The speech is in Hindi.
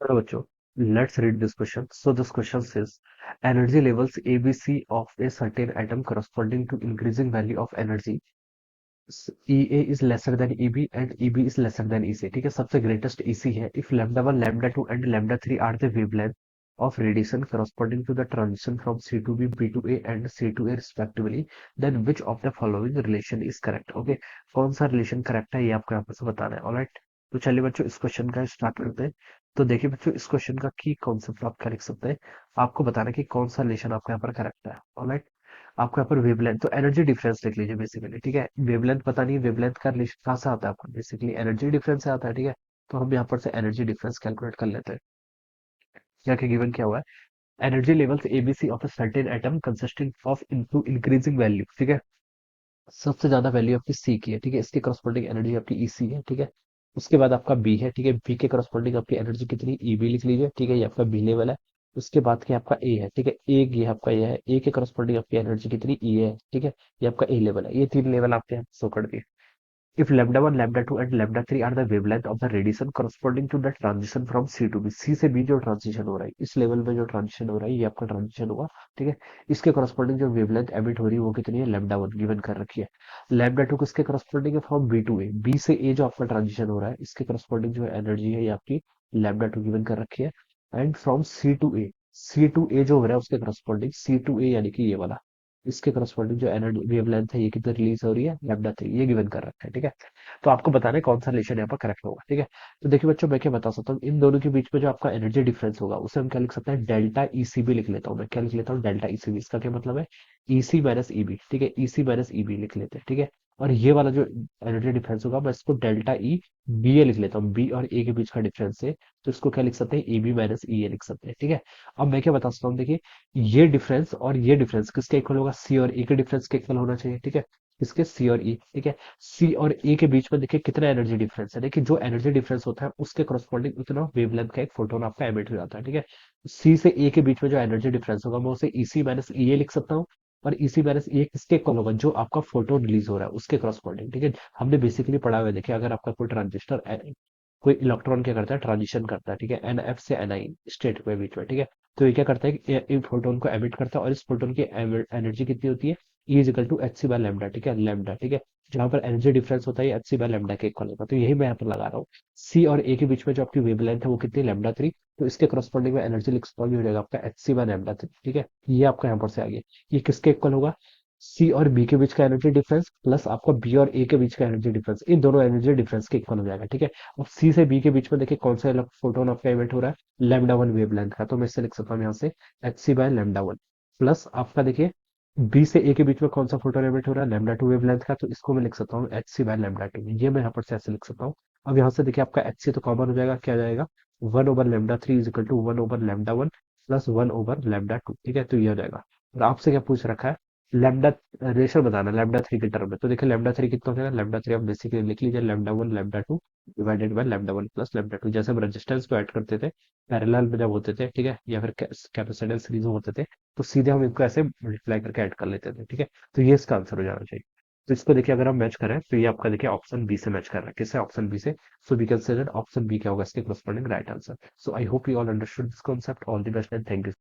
Hello बच्चों, let's read this question. So this question says energy levels ABC of a certain atom corresponding to increasing value of energy. EA is lesser than EB and EB is lesser than EC. ठीक है, सबसे greatest EC है. If lambda 1, lambda 2 and lambda 3 are the wavelength of radiation corresponding to the transition from C to B, B to A and C to A respectively, then which of the following relation is correct? Okay, कौन सा relation correct है ये आपको यहाँ पर से बताना है. ऑलराइट, तो चलिए बच्चों इस क्वेश्चन का स्टार्ट करते हैं. तो देखिए बच्चों, इस क्वेश्चन का की कॉन्सेप्ट आप क्या लिख सकते हैं. आपको बताना है कि कौन सा रिलेशन आपको यहाँ पर करेक्ट है. ऑलराइट, आपको यहाँ पर वेवलेंथ, तो एनर्जी डिफरेंस लिख लीजिए बेसिकली. ठीक है, वेवलेंथ पता नहीं वेवलेंथ का रिलेशन कहाँ से आता है आपको, बेसिकली एनर्जी डिफरेंस से आता है. ठीक है, तो हम यहाँ पर से एनर्जी डिफरेंस कैलकुलेट कर लेते हैं. क्या क्या गिवन क्या हुआ है. Energy levels ABC of a certain atom consisting of into increasing value. ठीक है, सबसे ज्यादा वैल्यू आपकी सी की है. ठीक है, इसके करस्पॉन्डिंग एनर्जी आपकी ईसी है. ठीक है, उसके बाद आपका बी है. ठीक है, बी के करस्पॉन्डिंग आपकी एनर्जी कितनी, ईबी लिख लीजिए. ठीक है, ये आपका बी लेवल है. उसके बाद क्या आपका ए है. ठीक है, ए ये आपका ये है. ए के करस्पॉन्डिंग आपकी एनर्जी कितनी, ई है. ठीक है, ये आपका ए लेवल है. ये तीन लेवल आपके यहाँ शो कर दिए. If lambda 1, lambda 2 and lambda 3 are the wavelength of the radiation corresponding to the transition from C to B, C से B जो ट्रांजिशन हो रहा है, इस लेवल में जो ट्रांजिशन हो रहा है ये आपका ट्रांजिशन हुआ. ठीक है, इसके करस्पॉन्डिंग जो वेवलेंथ एमिट हो रही है वो कितनी है, लैम्डा 1 गिवन कर रखी है. लैम्डा 2 किसके करस्पॉन्डिंग है, from B to A, B से ए जो आपका ट्रांजिशन हो रहा है इसके करस्पॉन्डिंग जो एनर्जी है ये आपकी लैम्डा 2 गिवन कर रखी है. And from C to A, C to A जो हो रहा है उसके करस्पॉन्डिंग, सी टू ए यानी कि ये वाला, इसके करस्पॉन्डिंग जो एनर्जी वेवलेंथ है ये कितनी रिलीज हो रही है, लैम्डा 3, ये गिवन कर रखा है. ठीक है, तो आपको बताना है कौन सा रिलेशन यहाँ पर करेक्ट होगा. ठीक है, तो देखिए बच्चों मैं क्या बता सकता हूँ, इन दोनों के बीच में जो आपका एनर्जी डिफरेंस होगा उसे हम क्या लिख सकते हैं, डेल्टा ईसीबी लिख लेता हूँ मैं. क्या लिख लेता हूँ, डेल्टा ईसीबी. इसका क्या मतलब है, ईसी माइनस ईबी. ठीक है, ईसी माइनस ईबी लिख लेते हैं. ठीक है, और ये वाला जो एनर्जी डिफरेंस होगा मैं इसको डेल्टा ई बी ए लिख लेता हूँ. बी और ए के बीच का डिफरेंस है, तो इसको क्या लिख सकते हैं, ए बी माइनस ई ए लिख सकते हैं. ठीक है, अब मैं क्या बता सकता हूँ, देखिए ये डिफरेंस और ये डिफरेंस किसके इक्वल होगा, सी और ए के डिफरेंस के इक्वल होना चाहिए. ठीक है, किसके, सी और ई. ठीक है, सी और ए के बीच में देखिए कितना एनर्जी डिफरेंस है. देखिए जो एनर्जी डिफरेंस होता है उसके करस्पॉन्डिंग उतना वेवलेंथ का एक फोटोन आपका एमिट हो जाता है. ठीक है, सी से ए के बीच में जो एनर्जी डिफरेंस होगा मैं उसे ईसी माइनस ई ए लिख सकता हूँ. और ईसी माइनस ए किसके इक्वल होगा, जो आपका फोटोन रिलीज हो रहा है उसके करस्पॉन्डिंग. ठीक है, हमने बेसिकली पढ़ा हुआ है. देखिए अगर आपका कोई ट्रांजिस्टर, कोई इलेक्ट्रॉन क्या करता है, ट्रांजिशन करता है. ठीक है, एन एफ से एन आई स्टेट के बीच में. ठीक है, तो ये क्या करता है कि इन फोटोन को एमिट करता है और इस फोटोन की एनर्जी कितनी होती है, E is equal to H C by lambda. ठीक है, लैम्डा. ठीक है, जहां पर एनर्जी डिफरेंस होता है एच सी बाय लैम्डा के इक्वल होगा, तो यही मैं यहाँ पर लगा रहा हूँ. सी और ए के बीच में जो आपकी वेवलेंथ है वो कितनी, लैम्डा 3, तो इसके करस्पॉन्डिंग में एनर्जी लिख सकता हूँ, ये हो जाएगा आपका एच सी बाय लैम्डा 3. ठीक है, ये आपका यहाँ पर से आ गया. ये किसके इक्वल होगा, सी और बी के बीच का एनर्जी डिफरेंस प्लस आपका बी और ए के बीच का एनर्जी डिफरेंस, इन दोनों एनर्जी डिफरेंस के इक्वल हो जाएगा. ठीक है, अब सी से बी के बीच में देखिए कौन सा फोटोन आपका इमिट हो रहा है, लैम्डा 1 वेवलेंथ का, तो मैं इससे लिख सकता हूँ यहाँ से H C by lambda 1 plus आपका देखिए बी से ए के बीच में कौन सा फोटोन एमिट हो रहा है, लैम्डा 2 वेवलेंथ का, तो इसको मैं लिख सकता हूँ एच सी बाय लैम्डा 2. ये मैं यहाँ पर से ऐसे लिख सकता हूँ. अब यहाँ से देखिए आपका एच सी तो कॉमन हो जाएगा, क्या आ जाएगा, 1/λ3 इज इक्वल टू 1/λ1 प्लस 1/λ2. ठीक है, तो ये हो जाएगा. और आपसे क्या पूछ रखा है, लैम्डा रेशो बताना लैम्डा 3 के टर्म में. तो देखिए लैम्डा 3 कितना हो जाएगा, लैम्डा 3 आप बेसिकली लिख लीजिए lambda 1 lambda 2 divided by lambda 1 plus lambda 2. जैसे हम रेजिस्टेंस को ऐड करते थे पैरेलल में जब होते थे, ठीक है, या फिर कैपेसिटेंस सीरीज में होते थे, तो सीधे हम इनको ऐसे मल्टीप्लाई करके ऐड कर लेते थे. ठीक है, तो ये इसका आंसर हो जाना चाहिए. तो इसको देखिए अगर हम मैच करें तो ये आपका देखिए ऑप्शन बी से मैच कर रहा है. किससे, ऑप्शन बी से. So we consider option B क्या होगा इसके corresponding right answer. So I hope you all understood this concept. All the best and thank you.